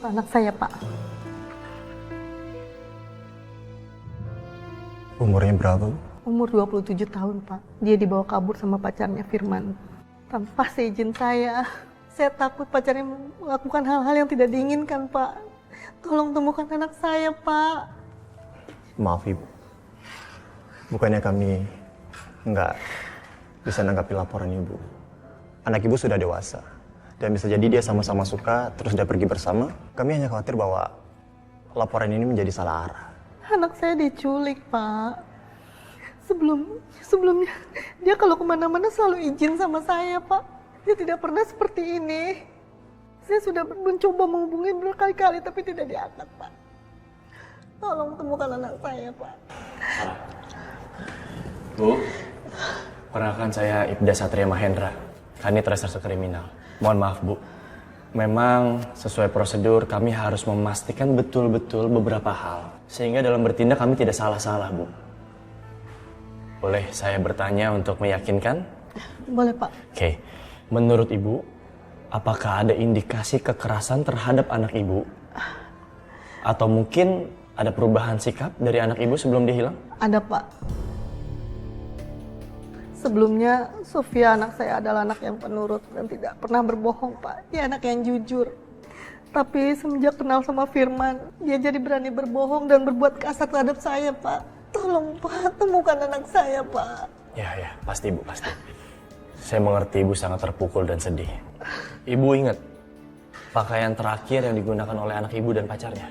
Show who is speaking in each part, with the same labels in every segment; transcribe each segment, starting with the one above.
Speaker 1: anak saya, Pak.
Speaker 2: Umurnya berapa, Bu?
Speaker 1: Umur 27 tahun, Pak. Dia dibawa kabur sama pacarnya Firman. Tanpa seizin saya. Saya takut pacarnya melakukan hal-hal yang tidak diinginkan, Pak. Tolong temukan anak saya, Pak.
Speaker 2: Maaf, Ibu. Bukannya kami nggak bisa nanggapi laporan Ibu. Anak Ibu sudah dewasa. Dan bisa jadi dia sama-sama suka, terus dia pergi bersama. Kami hanya khawatir bahwa laporan ini menjadi salah arah.
Speaker 1: Anak saya diculik, Pak. Sebelumnya, dia kalau kemana-mana selalu izin sama saya, Pak. Dia tidak pernah seperti ini. Saya sudah mencoba menghubungi berkali-kali, tapi tidak diangkat, Pak. Tolong temukan anak saya, Pak.
Speaker 3: Bu, perkenalkan saya Ibda Satria Mahendra, Kanit Reserse Kriminal. Mohon maaf, Bu. Memang sesuai prosedur kami harus memastikan betul-betul beberapa hal. Sehingga dalam bertindak kami tidak salah-salah, Bu. Boleh saya bertanya untuk meyakinkan?
Speaker 1: Boleh, Pak.
Speaker 3: Oke. Menurut Ibu, apakah ada indikasi kekerasan terhadap anak Ibu? Atau mungkin ada perubahan sikap dari anak Ibu sebelum dia hilang?
Speaker 1: Ada, Pak. Sebelumnya, Sofia anak saya adalah anak yang penurut dan tidak pernah berbohong, Pak. Dia anak yang jujur. Tapi semenjak kenal sama Firman, dia jadi berani berbohong dan berbuat kasar terhadap saya, Pak. Tolong, Pak, temukan anak saya, Pak.
Speaker 3: Ya, pasti Ibu, pasti. Saya mengerti Ibu sangat terpukul dan sedih. Ibu ingat pakaian terakhir yang digunakan oleh anak Ibu dan pacarnya?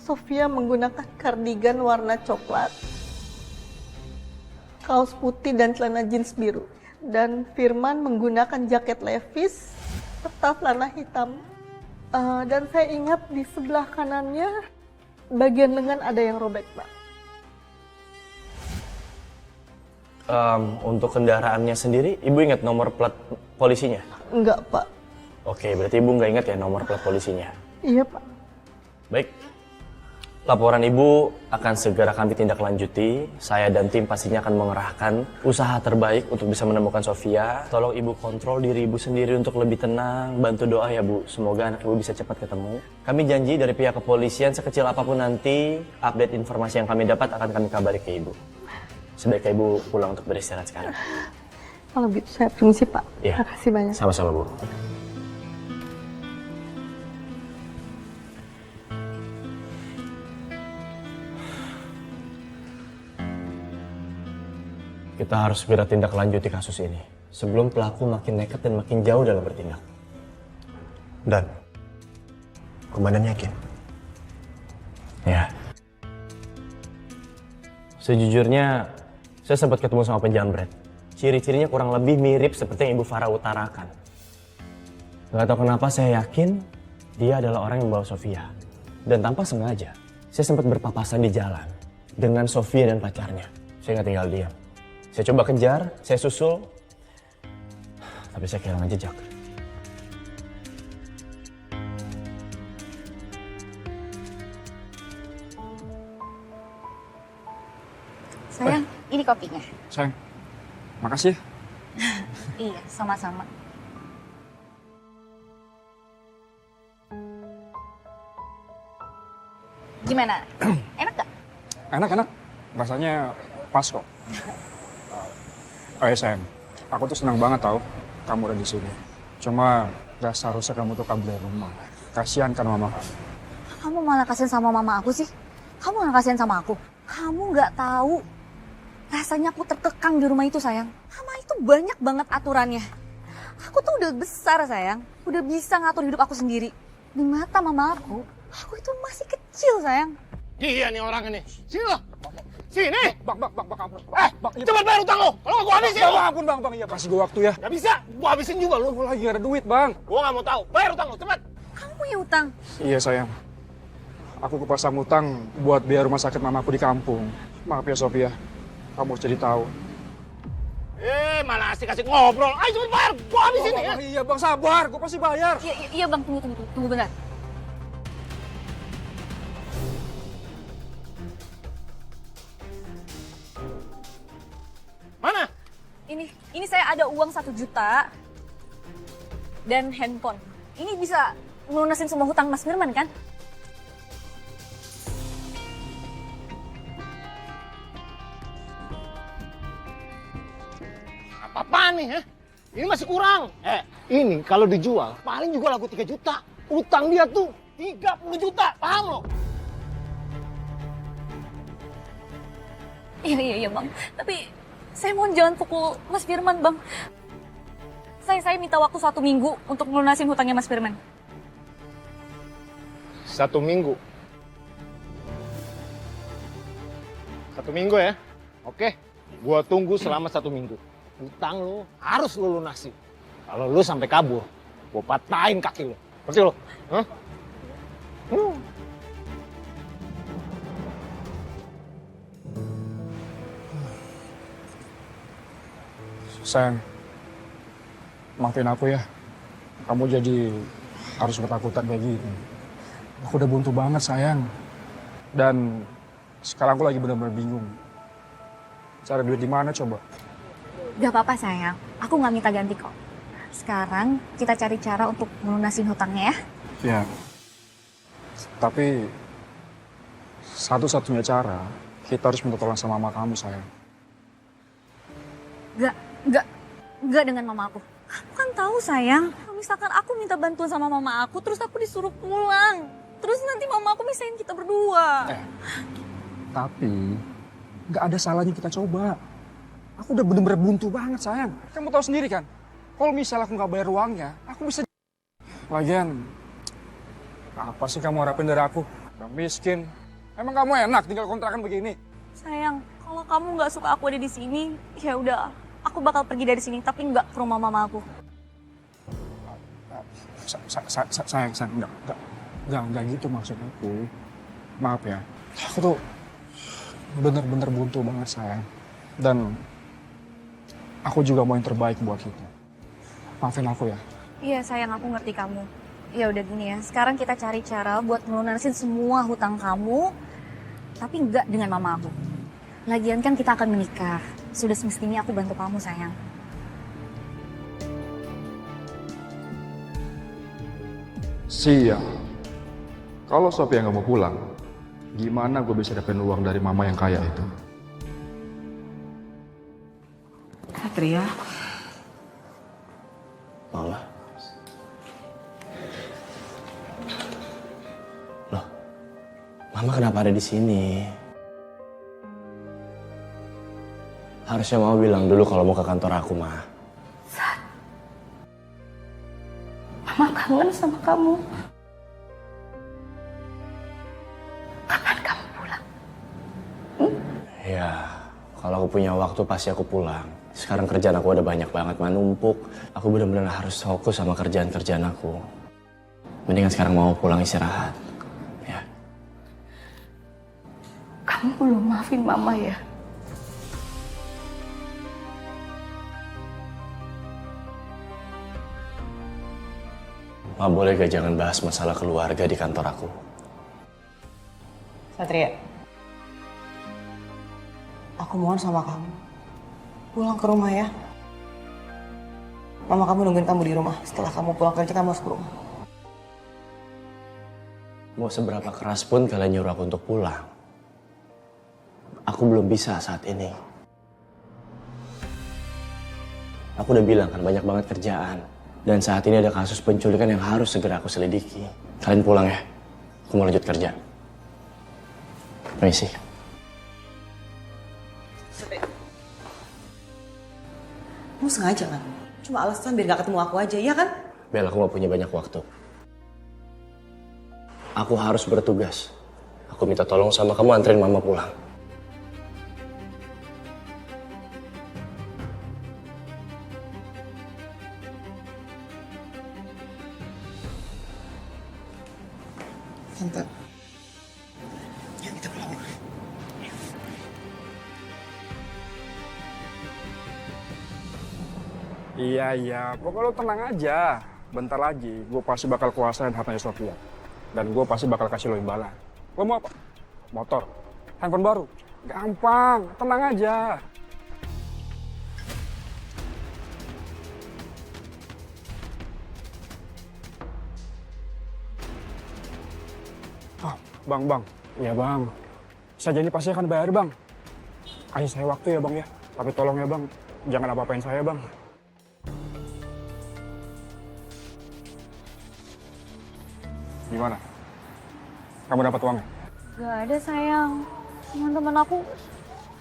Speaker 1: Sofia menggunakan kardigan warna coklat, kaos putih dan celana jeans biru. Dan Firman menggunakan jaket Levi's serta celana hitam. Dan saya ingat di sebelah kanannya bagian lengan ada yang robek, Pak.
Speaker 3: Untuk kendaraannya sendiri, Ibu ingat nomor plat polisinya?
Speaker 1: Enggak, Pak.
Speaker 3: Oke, berarti Ibu nggak ingat ya nomor plat polisinya?
Speaker 1: Iya, Pak.
Speaker 3: Baik. Laporan Ibu akan segera kami tindak lanjuti. Saya dan tim pastinya akan mengerahkan usaha terbaik untuk bisa menemukan Sofia. Tolong Ibu kontrol diri Ibu sendiri untuk lebih tenang. Bantu doa ya, Bu. Semoga anak Ibu bisa cepat ketemu. Kami janji dari pihak kepolisian sekecil apapun nanti update informasi yang kami dapat akan kami kabari ke Ibu. Sebaiknya Ibu pulang untuk beristirahat sekarang.
Speaker 1: Kalau gitu saya permisi, Pak.
Speaker 3: Iya.
Speaker 1: Terima kasih banyak.
Speaker 3: Sama-sama, Bu. Kita harus segera tindak lanjuti kasus ini sebelum pelaku makin nekat dan makin jauh dalam bertindak.
Speaker 2: Dan Komandan yakin?
Speaker 3: Ya. Sejujurnya, saya sempat ketemu sama penjamret. Ciri-cirinya kurang lebih mirip seperti yang Ibu Farah utarakan. Gak tahu kenapa saya yakin dia adalah orang yang membawa Sofia. Dan tanpa sengaja, saya sempat berpapasan di jalan dengan Sofia dan pacarnya. Saya nggak tinggal diam. Saya coba kejar, saya susul, tapi saya kehilangan jejak.
Speaker 4: Sayang, ini kopinya.
Speaker 5: Sayang, makasih ya.
Speaker 4: Iya, sama-sama. Gimana? Enak gak?
Speaker 5: Enak, rasanya pas kok. Oh ya sayang, aku tuh senang banget tau kamu udah di sini. Cuma gak seharusnya kamu tuh kabur dari rumah. Kasihan kan mama kamu.
Speaker 4: Kamu malah kasihan sama mama aku sih? Kamu gak kasihan sama aku? Kamu gak tahu. Rasanya aku terkekang di rumah itu, sayang. Mama itu banyak banget aturannya. Aku tuh udah besar, sayang. Udah bisa ngatur hidup aku sendiri. Di mata mama aku itu masih kecil, sayang.
Speaker 6: Dia nih orang ini. Sini lo. Sini.
Speaker 5: Bang, ampun.
Speaker 6: Cepat bayar utang lo. Kalau gua habisin lo.
Speaker 5: Ampun bang, iya kasih gue waktu ya.
Speaker 6: Gak bisa. Gua habisin juga lo.
Speaker 5: Gue lagi gak ada duit bang.
Speaker 6: Gua gak mau tahu. Bayar utang lo, cepat.
Speaker 4: Kamu punya utang?
Speaker 5: Iya sayang. Aku kepasang utang buat biaya rumah sakit mamaku di kampung. Maaf ya Sofia, kamu harus jadi tahu.
Speaker 6: Malah asik-asik ngobrol. Ayo cepet bayar. Gua habisin nih ya.
Speaker 5: Iya bang, sabar. Gue pasti bayar.
Speaker 4: Iya bang, tunggu bentar.
Speaker 6: Mana?
Speaker 4: Ini saya ada uang 1 juta dan handphone. Ini bisa ngelunasin semua hutang Mas Firman kan?
Speaker 6: Apa-apaan nih, ha? Ini masih kurang. Ini kalau dijual, paling juga laku 3 juta. Utang dia tuh 30 juta, paham lo?
Speaker 4: Iya bang, tapi saya mohon jangan pukul Mas Firman bang. Saya minta waktu 1 minggu untuk melunasin hutangnya Mas Firman.
Speaker 6: 1 minggu. 1 minggu ya? Oke, gua tunggu selama 1 minggu. Hutang lu harus lu lunasi. Kalau lu sampai kabur, gua patahin kaki lu. Ngerti lu? Hah?
Speaker 5: Sayang, maafin aku ya. Kamu jadi harus ketakutan kayak gini. Aku udah buntu banget sayang. Dan sekarang aku lagi benar-benar bingung. Cari duit di mana coba?
Speaker 4: Gak apa-apa sayang, aku nggak minta ganti kok. Sekarang kita cari cara untuk melunasin hutangnya ya.
Speaker 5: Ya. Tapi satu-satunya cara kita harus minta tolong sama mama kamu sayang.
Speaker 4: Gak dengan mama aku. Kamu kan tahu sayang, kalau misalkan aku minta bantuan sama mama aku, terus aku disuruh pulang. Terus nanti mama aku misahin kita berdua.
Speaker 5: Tapi nggak ada salahnya kita coba. Aku udah bener-bener buntu banget sayang. Kamu tahu sendiri kan, kalau misalnya aku nggak bayar uangnya, aku bisa. Lagian, apa sih kamu harapin dari aku? Udah miskin. Emang kamu enak tinggal kontrakan begini?
Speaker 4: Sayang, kalau kamu nggak suka aku ada di sini, ya udah, aku bakal pergi dari sini, tapi nggak ke rumah mama aku.
Speaker 5: Sayang, enggak gitu maksud aku. Maaf ya, aku tuh bener-bener buntu banget sayang. Dan aku juga mau yang terbaik buat kita. Maafin aku ya.
Speaker 4: Iya sayang, aku ngerti kamu. Ya udah gini ya, sekarang kita cari cara buat melunasin semua hutang kamu, tapi nggak dengan mama aku. Lagian kan kita akan menikah. Sudah semestinya aku bantu kamu sayang.
Speaker 5: Siap. Kalau Sophia nggak mau pulang, gimana gue bisa dapetin uang dari mama yang kaya itu?
Speaker 7: Satria,
Speaker 3: Mama. Loh, Mama kenapa ada di sini? Harusnya Mama bilang dulu kalau mau ke kantor aku, Ma.
Speaker 7: Mama kangen sama kamu. Kapan kamu pulang?
Speaker 3: Ya, kalau aku punya waktu pasti aku pulang. Sekarang kerjaan aku ada banyak banget, Ma, numpuk. Aku benar-benar harus fokus sama kerjaan-kerjaan aku. Mendingan sekarang mau pulang istirahat. Ya.
Speaker 7: Kamu belum maafin Mama ya?
Speaker 3: Ma, boleh gak jangan bahas masalah keluarga di kantor aku?
Speaker 7: Satria, aku mohon sama kamu. Pulang ke rumah ya. Mama kamu nungguin kamu di rumah. Setelah kamu pulang kerja, kamu harus ke rumah.
Speaker 3: Mau seberapa keras pun kalian nyuruh aku untuk pulang. Aku belum bisa saat ini. Aku udah bilang kan banyak banget kerjaan. Dan saat ini ada kasus penculikan yang harus segera aku selidiki. Kalian pulang ya. Aku mau lanjut kerja. Permisi.
Speaker 7: Kamu sengaja kan? Cuma alasan biar gak ketemu aku aja, iya kan?
Speaker 3: Bel, aku gak punya banyak waktu. Aku harus bertugas. Aku minta tolong sama kamu anterin Mama pulang.
Speaker 7: Tante. Ya kita pulang.
Speaker 5: Iya, pokoknya lo tenang aja. Bentar lagi, gue pasti bakal kuasain hartanya Sophia. Dan gue pasti bakal kasih lo imbalan. Lo mau apa? Motor? Handphone baru? Gampang, tenang aja. Bang. Iya bang. Saya janji pasti akan bayar bang. Kasih saya waktu ya bang ya. Tapi tolong ya bang, jangan apa-apain saya bang. Gimana? Kamu dapat uangnya?
Speaker 4: Gak ada sayang. Teman-teman aku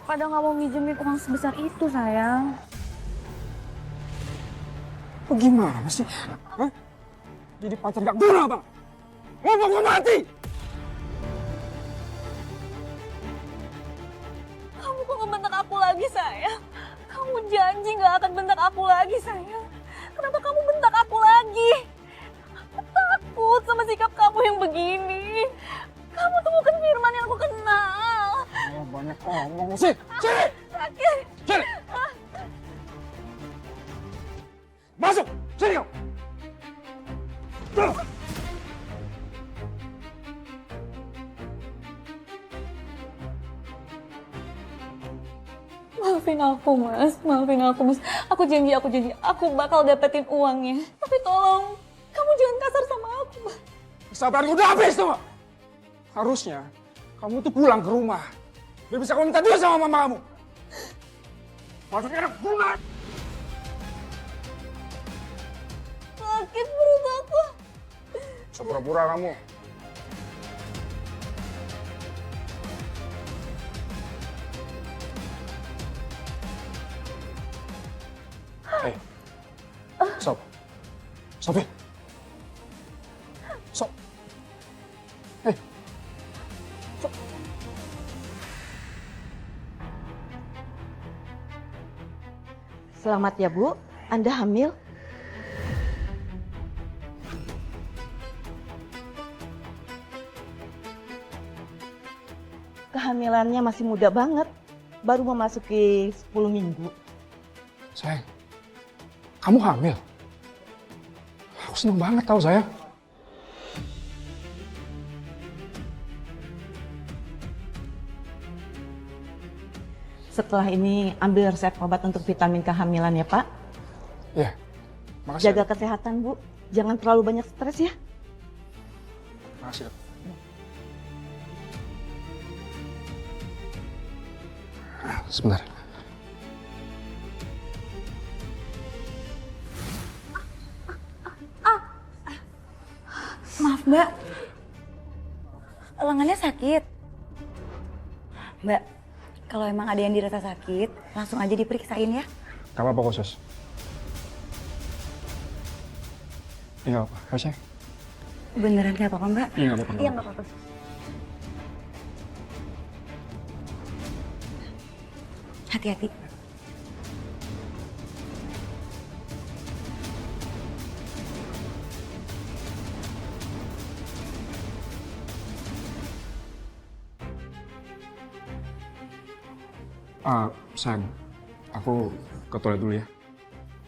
Speaker 4: pada nggak mau minjemin uang sebesar itu sayang.
Speaker 5: Lu gimana sih? Hah? Jadi pacar gak guna bang? Ngomong gak mati!
Speaker 4: Kamu kok ngebentak aku lagi sayang? Kamu janji nggak akan bentak aku lagi sayang. Kenapa kamu bentak aku lagi? Aku takut sama sikap kamu yang begini. Kamu tuh bukan Firman yang aku kenal.
Speaker 5: Oh, banyak ngomong sih. Sini!
Speaker 4: Sakit.
Speaker 5: Sini! Masuk! Sini kamu!
Speaker 4: Maafin aku mas, maafin aku mas. Aku janji, aku bakal dapetin uangnya. Tapi tolong, kamu jangan kasar sama aku mas.
Speaker 5: Kesabaran udah habis tuh. Harusnya kamu tuh pulang ke rumah. Biar bisa kamu minta duit sama mama kamu. Maksudnya anak bunga.
Speaker 4: Sakit perut aku.
Speaker 5: Sepura-pura kamu. Hei, Sob. Sofi. Sob. Hei. Sob.
Speaker 7: Selamat ya Bu, Anda hamil? Kehamilannya masih muda banget, baru memasuki 10 minggu.
Speaker 5: Sayang, kamu hamil? Aku seneng banget tahu sayang.
Speaker 7: Setelah ini ambil resep obat untuk vitamin kehamilan ya Pak.
Speaker 5: Iya, makasih.
Speaker 7: Jaga kesehatan Bu, jangan terlalu banyak stres ya.
Speaker 5: Makasih. Sebentar.
Speaker 4: Maaf mbak, lengannya sakit. Mbak, kalau emang ada yang dirasa sakit, langsung aja diperiksain ya.
Speaker 5: Gak apa-apa khusus. Iya apa? Harusnya?
Speaker 4: Beneran gak apa-apa mbak?
Speaker 5: Iya gak apa-apa.
Speaker 4: Iya gak apa-apa. Hati-hati.
Speaker 5: Sayang, aku ke toilet dulu ya.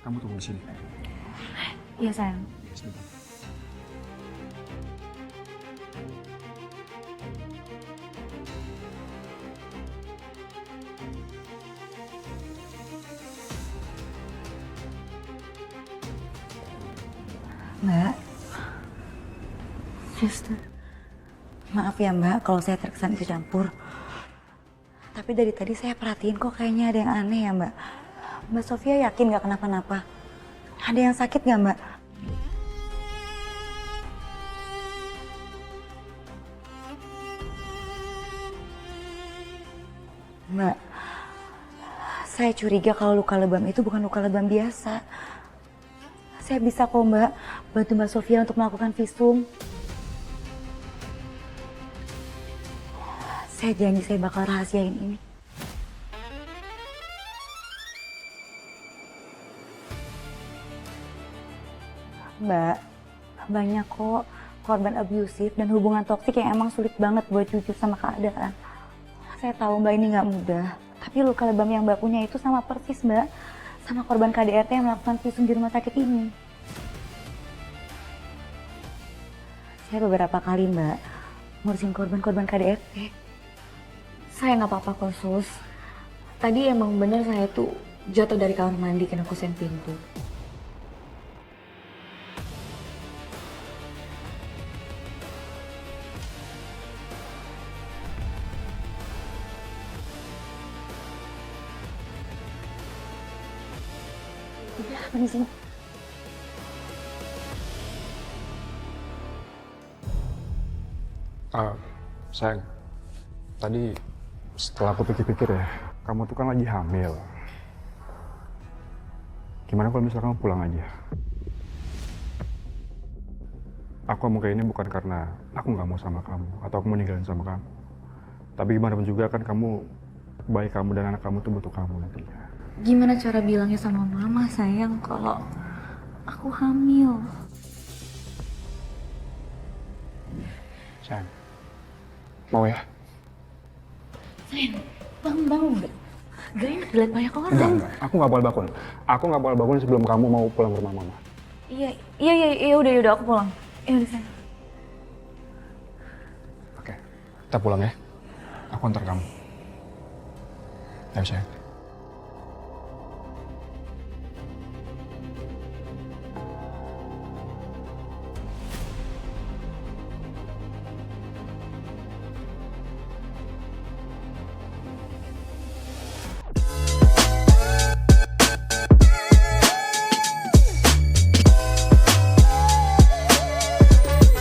Speaker 5: Kamu tunggu di sini.
Speaker 4: Iya sayang.
Speaker 5: Sebentar.
Speaker 4: Mbak, Suster. Maaf ya mbak kalau saya terkesan ikut campur. Tapi dari tadi saya perhatiin kok kayaknya ada yang aneh ya mbak. Mbak Sofia yakin gak kenapa-napa? Ada yang sakit gak mbak? Mbak, saya curiga kalau luka lebam itu bukan luka lebam biasa. Saya bisa kok mbak bantu Mbak Sofia untuk melakukan visum. Saya janji saya bakal rahasiain ini. Mbak, banyak kok korban abusif dan hubungan toksik yang emang sulit banget buat jujur sama keadaan. Saya tahu mbak ini nggak mudah, tapi luka lebam yang mbak punya itu sama persis mbak sama korban KDRT yang melakukan visum di rumah sakit ini. Saya beberapa kali mbak ngurusin korban-korban KDRT. Saya nggak apa-apa kok sus. Tadi emang bener saya tuh jatuh dari kamar mandi kena kusen pintu. Permisi.
Speaker 5: Sayang, tadi setelah aku pikir-pikir ya, kamu tuh kan lagi hamil. Gimana kalau misalnya kamu pulang aja? Aku ngomong kayak ini bukan karena aku nggak mau sama kamu atau aku mau ninggalin sama kamu. Tapi gimana pun juga kan kamu, baik kamu dan anak kamu tuh butuh kamu nantinya.
Speaker 4: Gimana cara bilangnya sama mama sayang kalau aku hamil?
Speaker 5: Sayang, mau ya?
Speaker 4: Sayang, bang udah. Gak enak dilihat banyak orang.
Speaker 5: Enggak. Aku nggak boleh bangun. Aku nggak boleh bangun sebelum kamu mau pulang ke rumah mama.
Speaker 4: Iya udah aku pulang. Iya udah sayang.
Speaker 5: Oke, kita pulang ya. Aku antar kamu. Ayo sayang.